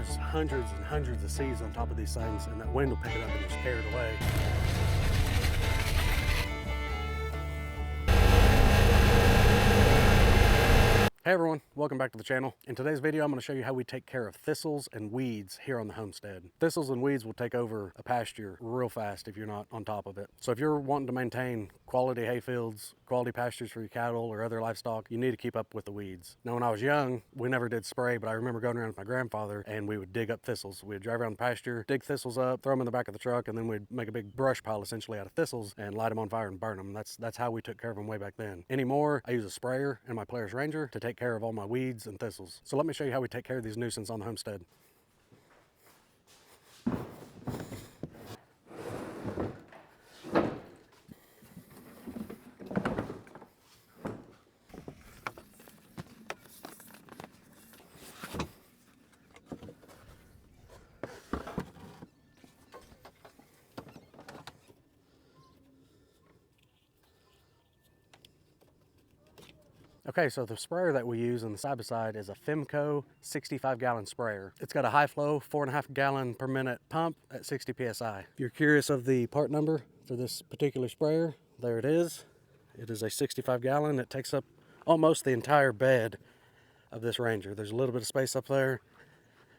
there's hundreds and hundreds of seeds on top of these things, and that wind will pick it up and just scare it away. Hey everyone, welcome back to the channel. In today's video, I'm going to show you how we take care of thistles and weeds here on the homestead. Thistles and weeds will take over a pasture real fast if you're not on top of it. So if you're wanting to maintain quality hay fields, quality pastures for your cattle or other livestock, you need to keep up with the weeds. Now when I was young, we never did spray, but I remember going around with my grandfather and we would dig up thistles. We'd drive around the pasture, dig thistles up, throw them in the back of the truck, and then we'd make a big brush pile essentially out of thistles and light them on fire and burn them. That's how we took care of them way back then. Anymore, I use a sprayer and my Polaris Ranger to take care of all my weeds and thistles. So let me show you how we take care of these nuisances on the homestead. Okay, so the sprayer that we use on the side-by-side is a Fimco 65-gallon sprayer. It's got a high flow, 4.5 gallon per minute pump at 60 PSI. If you're curious of the part number for this particular sprayer, there it is. It is a 65 gallon. It takes up almost the entire bed of this Ranger. There's a little bit of space up there.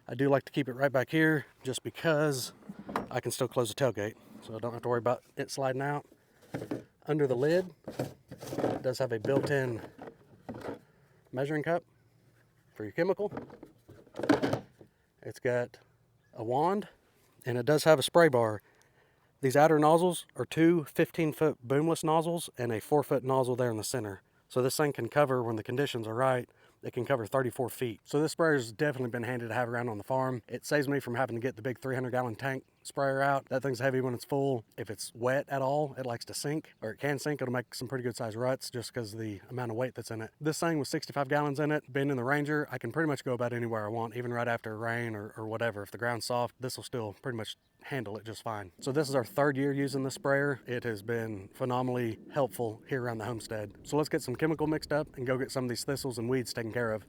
I do like to keep it right back here just because I can still close the tailgate, so I don't have to worry about it sliding out. Under the lid, it does have a built-in measuring cup for your chemical. It's got a wand and it does have a spray bar. These outer nozzles are two 15-foot boomless nozzles and a 4-foot nozzle there in the center. So this thing can cover, when the conditions are right, it can cover 34 feet. So this sprayer's definitely been handy to have around on the farm. It saves me from having to get the big 300-gallon tank sprayer out. That thing's heavy when it's full. If it's wet at all, it likes to sink, or it can sink. It'll make some pretty good sized ruts just because of the amount of weight that's in it. This thing with 65 gallons in it, being in the Ranger, I can pretty much go about anywhere I want, even right after rain or whatever. If the ground's soft, this will still pretty much handle it just fine. So this is our third year using this sprayer. It has been phenomenally helpful here around the homestead. So let's get some chemical mixed up and go get some of these thistles and weeds taken care of.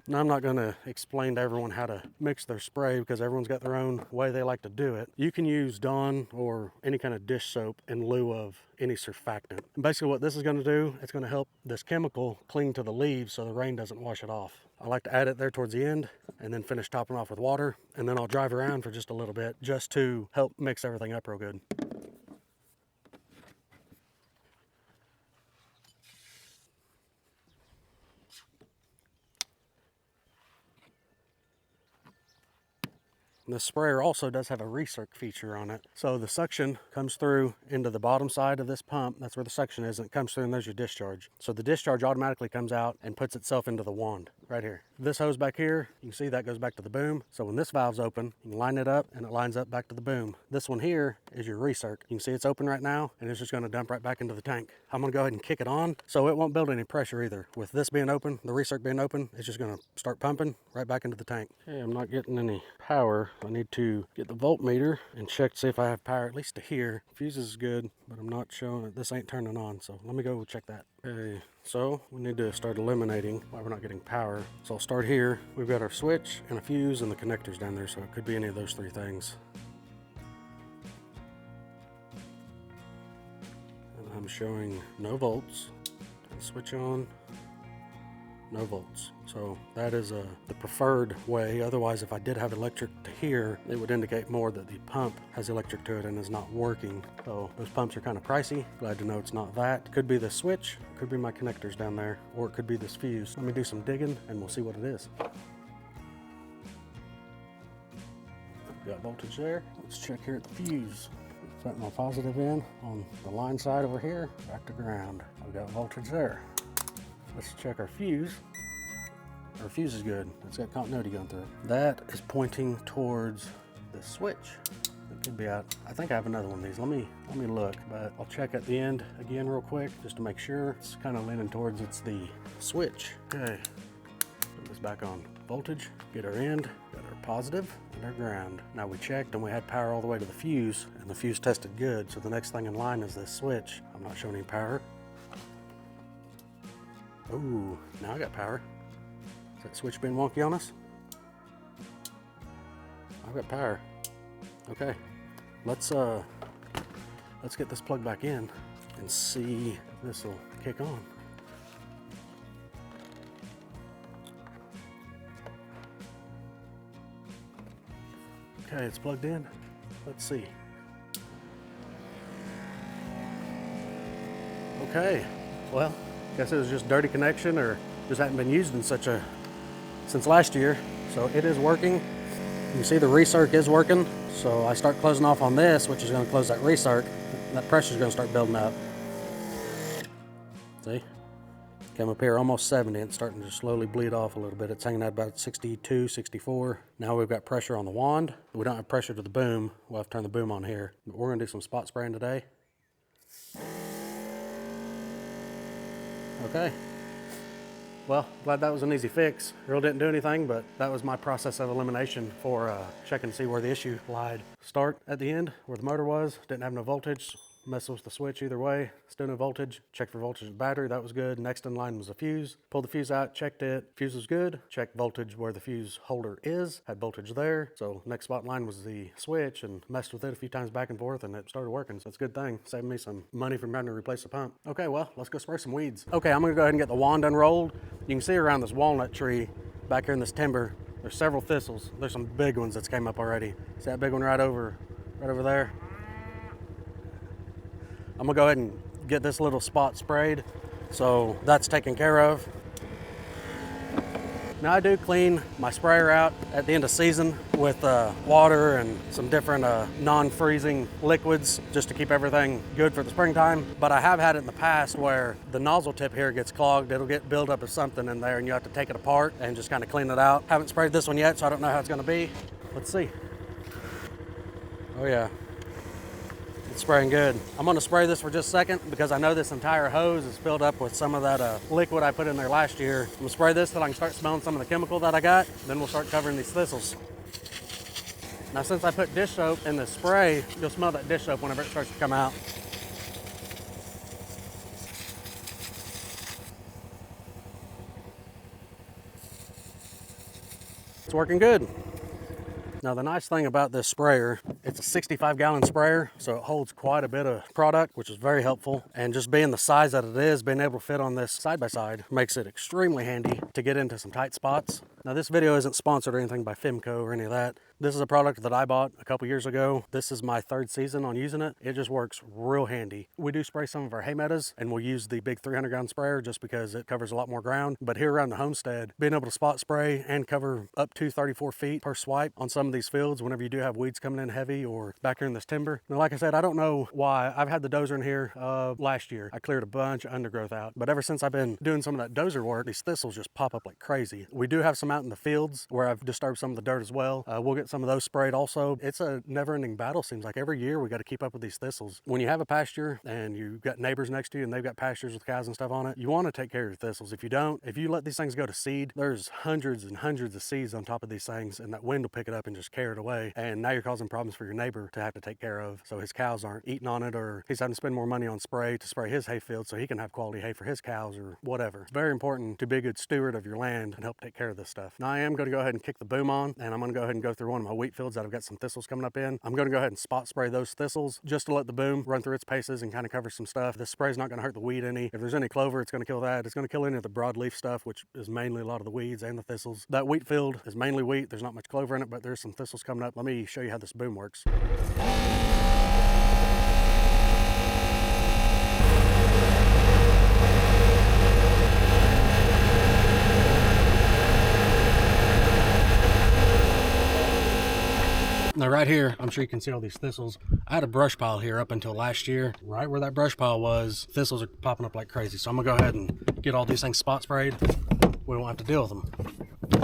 Now, I'm not going to explain to everyone how to mix their spray because everyone's got their own way they like to do it. You can use Dawn or any kind of dish soap in lieu of any surfactant. And basically what this is going to do, it's going to help this chemical cling to the leaves so the rain doesn't wash it off. I like to add it there towards the end and then finish topping off with water, and then I'll drive around for just a little bit just to help mix everything up real good. The sprayer also does have a recirc feature on it. So the suction comes through into the bottom side of this pump. That's where the suction is, and it comes through and there's your discharge. So the discharge automatically comes out and puts itself into the wand right here. This hose back here, you can see that goes back to the boom. So when this valve's open, you can line it up and it lines up back to the boom. This one here is your recirc. You can see it's open right now and it's just going to dump right back into the tank. I'm going to go ahead and kick it on so it won't build any pressure either. With this being open, the recirc being open, it's just going to start pumping right back into the tank. Okay, I'm not getting any power. I need to get the voltmeter and check to see if I have power at least to here. Fuse is good, but I'm not showing it. This ain't turning on, so let me go check that. Okay, so we need to start eliminating why we're not getting power. So I'll start here. We've got our switch and a fuse and the connectors down there, so it could be any of those three things. And I'm showing no volts. And switch on. No volts. So that is the preferred way. Otherwise, if I did have electric to here, it would indicate more that the pump has electric to it and is not working. So those pumps are kind of pricey. Glad to know it's not that. Could be the switch, could be my connectors down there, or it could be this fuse. Let me do some digging and we'll see what it is. Got voltage there. Let's check here at the fuse. Set my positive in on the line side over here, back to ground. I've got voltage there. Let's check our fuse. Our fuse is good. It's got continuity going through it. That is pointing towards the switch. It could be out. I think I have another one of these. Let me look, but I'll check at the end again real quick just to make sure. It's kind of leaning towards it's the switch. Okay, put this back on voltage. Get our end, got our positive and our ground. Now we checked and we had power all the way to the fuse, and the fuse tested good. So the next thing in line is this switch. I'm not showing any power. Ooh, now I got power. Is that switch being wonky on us? I've got power. Okay, let's get this plugged back in and see if this will kick on. Okay, it's plugged in. Let's see. Okay, well, guess it was just dirty connection or just hadn't been used in since last year. So it is working. You can see the recirc is working. So I start closing off on this, which is going to close that recirc. That pressure is going to start building up. See? Came up here almost 70. It's starting to slowly bleed off a little bit. It's hanging at about 62, 64. Now we've got pressure on the wand. We don't have pressure to the boom. We'll have to turn the boom on here. But we're going to do some spot spraying today. Okay. Well, glad that was an easy fix. Really didn't do anything, but that was my process of elimination for checking to see where the issue lied. Start at the end where the motor was, didn't have no voltage. Mess with the switch either way, still no voltage. Checked for voltage of the battery, that was good. Next in line was a fuse. Pulled the fuse out, checked it, fuse was good. Checked voltage where the fuse holder is, had voltage there. So next spot in line was the switch, and messed with it a few times back and forth, and it started working. So it's a good thing, saved me some money from having to replace the pump. Okay, well, let's go spray some weeds. Okay, I'm gonna go ahead and get the wand unrolled. You can see around this walnut tree, back here in this timber, there's several thistles. There's some big ones that's came up already. See that big one right over there? I'm gonna go ahead and get this little spot sprayed, so that's taken care of. Now I do clean my sprayer out at the end of season with water and some different non-freezing liquids just to keep everything good for the springtime. But I have had it in the past where the nozzle tip here gets clogged. It'll get buildup of something in there and you have to take it apart and just kind of clean it out. Haven't sprayed this one yet, so I don't know how it's gonna be. Let's see. Oh yeah. It's spraying good. I'm gonna spray this for just a second because I know this entire hose is filled up with some of that liquid I put in there last year. I'm gonna spray this till I can start smelling some of the chemical that I got. Then we'll start covering these thistles. Now since I put dish soap in the spray, you'll smell that dish soap whenever it starts to come out. It's working good. Now the nice thing about this sprayer, it's a 65-gallon sprayer, so it holds quite a bit of product, which is very helpful. And just being the size that it is, being able to fit on this side-by-side makes it extremely handy to get into some tight spots. Now this video isn't sponsored or anything by Fimco or any of that. This is a product that I bought a couple years ago. This is my third season on using it. It just works real handy. We do spray some of our hay meadows and we'll use the big 300-gallon sprayer just because it covers a lot more ground. But here around the homestead, being able to spot spray and cover up to 34 feet per swipe on some of these fields whenever you do have weeds coming in heavy or back here in this timber. Now, like I said, I don't know why. I've had the dozer in here last year. I cleared a bunch of undergrowth out. But ever since I've been doing some of that dozer work, these thistles just pop up like crazy. We do have some out in the fields where I've disturbed some of the dirt as well. We'll get some of those sprayed also. It's a never-ending battle, seems like. Every year we got to keep up with these thistles. When you have a pasture and you've got neighbors next to you and they've got pastures with cows and stuff on it, you want to take care of your thistles. If you don't, if you let these things go to seed, there's hundreds and hundreds of seeds on top of these things, and that wind will pick it up and just carry it away. And now you're causing problems for your neighbor to have to take care of. So his cows aren't eating on it, or he's having to spend more money on spray to spray his hay field so he can have quality hay for his cows or whatever. It's very important to be a good steward of your land and help take care of this stuff. Now I am going to go ahead and kick the boom on, and I'm going to go ahead and go through one of my wheat fields that I've got some thistles coming up in. I'm going to go ahead and spot spray those thistles just to let the boom run through its paces and kind of cover some stuff. This spray is not going to hurt the weed any. If there's any clover, it's going to kill that. It's going to kill any of the broadleaf stuff, which is mainly a lot of the weeds and the thistles. That wheat field is mainly wheat. There's not much clover in it, but there's some thistles coming up. Let me show you how this boom works. Now right here, I'm sure you can see all these thistles. I had a brush pile here up until last year. Right where that brush pile was, thistles are popping up like crazy. So I'm gonna go ahead and get all these things spot sprayed. We won't have to deal with them.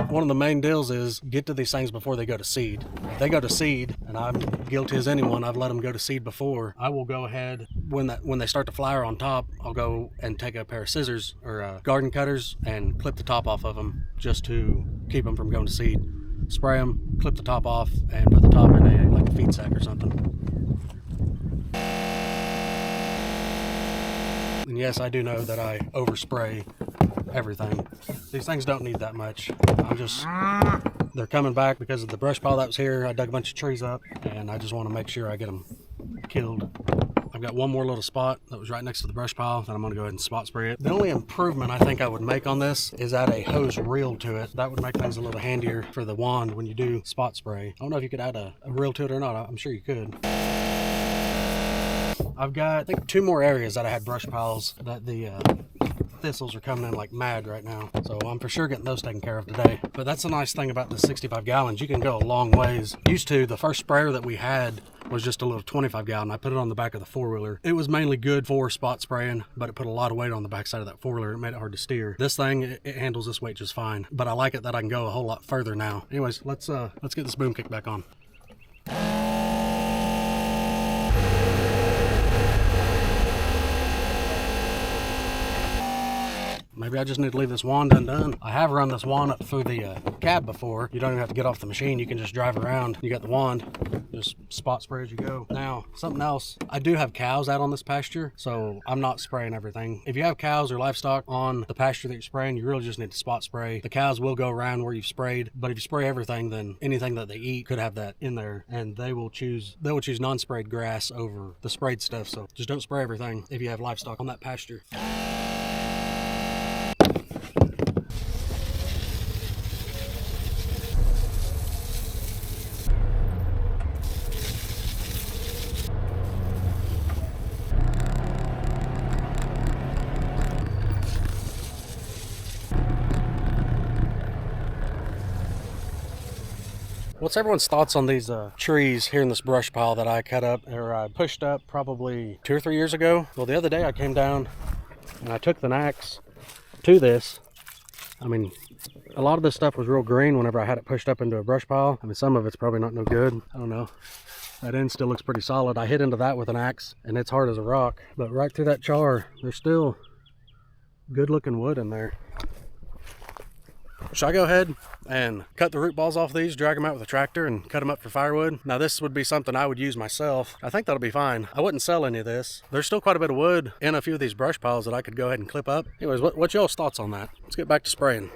One of the main deals is get to these things before they go to seed. If they go to seed, and I'm guilty as anyone, I've let them go to seed before, I will go ahead, when they start to flower on top, I'll go and take a pair of scissors or garden cutters and clip the top off of them just to keep them from going to seed. Spray them, clip the top off, and put the top in like a feed sack or something. And yes, I do know that I overspray everything. These things don't need that much. They're coming back because of the brush pile that was here. I dug a bunch of trees up, and I just want to make sure I get them killed. I've got one more little spot that was right next to the brush pile that I'm going to go ahead and spot spray it. The only improvement I think I would make on this is add a hose reel to it. That would make things a little handier for the wand when you do spot spray. I don't know if you could add a reel to it or not. I'm sure you could. I've got, I think, 2 more areas that I had brush piles that the thistles are coming in like mad right now. So I'm for sure getting those taken care of today. But that's the nice thing about the 65 gallons. You can go a long ways. Used to, the first sprayer that we had was just a little 25 gallon. I put it on the back of the 4-wheeler. It was mainly good for spot spraying, but it put a lot of weight on the backside of that 4-wheeler. It made it hard to steer. This thing, it handles this weight just fine. But I like it that I can go a whole lot further now. Anyways, let's get this boom kick back on. Maybe I just need to leave this wand undone. I have run this wand up through the cab before. You don't even have to get off the machine. You can just drive around. You got the wand, just spot spray as you go. Now, something else. I do have cows out on this pasture, so I'm not spraying everything. If you have cows or livestock on the pasture that you're spraying, you really just need to spot spray. The cows will go around where you've sprayed, but if you spray everything, then anything that they eat could have that in there, and they will choose non-sprayed grass over the sprayed stuff. So just don't spray everything if you have livestock on that pasture. What's everyone's thoughts on these trees here in this brush pile that I cut up, or I pushed up probably 2 or 3 years ago? Well, the other day I came down and I took the axe to this. I mean, a lot of this stuff was real green whenever I had it pushed up into a brush pile. I mean, some of it's probably not no good. I don't know. That end still looks pretty solid. I hit into that with an axe and it's hard as a rock. But right through that char, there's still good looking wood in there. Should I go ahead and cut the root balls off these, drag them out with a tractor, and cut them up for firewood? Now, this would be something I would use myself. I think that'll be fine. I wouldn't sell any of this. There's still quite a bit of wood in a few of these brush piles that I could go ahead and clip up. Anyways, what's y'all's thoughts on that? Let's get back to spraying.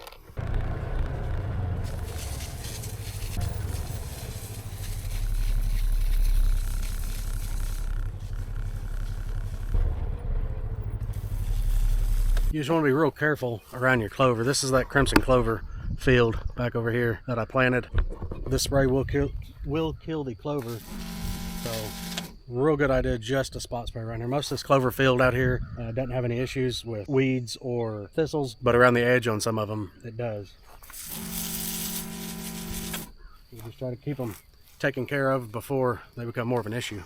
You just want to be real careful around your clover. This is that crimson clover field back over here that I planted. This spray will kill the clover. So real good idea just to spot spray around here. Most of this clover field out here doesn't have any issues with weeds or thistles, but around the edge on some of them it does. You just try to keep them taken care of before they become more of an issue.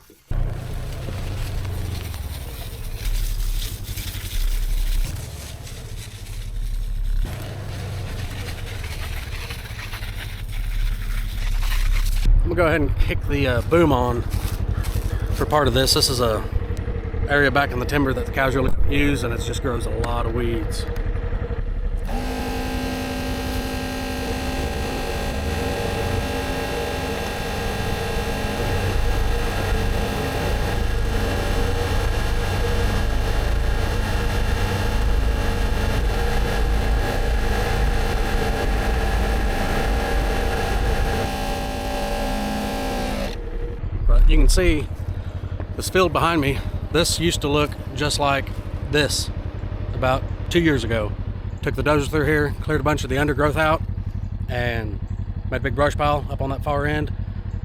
I'm gonna go ahead and kick the boom on for part of this. This is a area back in the timber that the cows really use, and it just grows a lot of weeds. You can see this field behind me. This used to look just like this about 2 years ago. Took the dozer through here, cleared a bunch of the undergrowth out, and made a big brush pile up on that far end.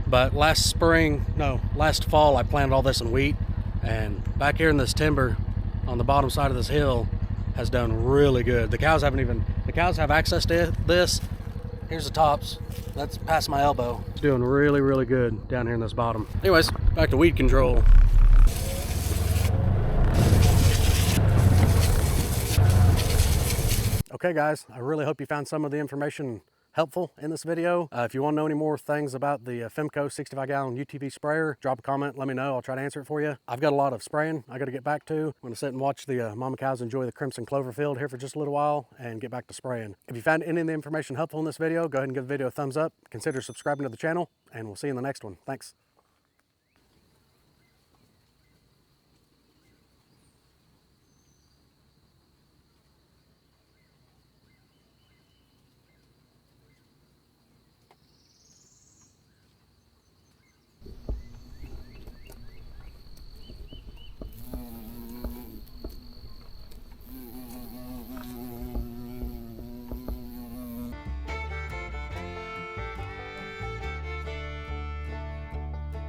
But last fall I planted all this in wheat, and back here in this timber on the bottom side of this hill has done really good. The cows have access to this. Here's the tops. That's past my elbow. It's doing really, really good down here in this bottom. Anyways, back to weed control. Okay guys, I really hope you found some of the information helpful in this video. If you want to know any more things about the Fimco 65-gallon UTV sprayer, drop a comment, let me know. I'll try to answer it for you. I've got a lot of spraying I got to get back to. I'm going to sit and watch the mama cows enjoy the crimson clover field here for just a little while and get back to spraying. If you found any of the information helpful in this video, go ahead and give the video a thumbs up. Consider subscribing to the channel, and we'll see you in the next one. Thanks.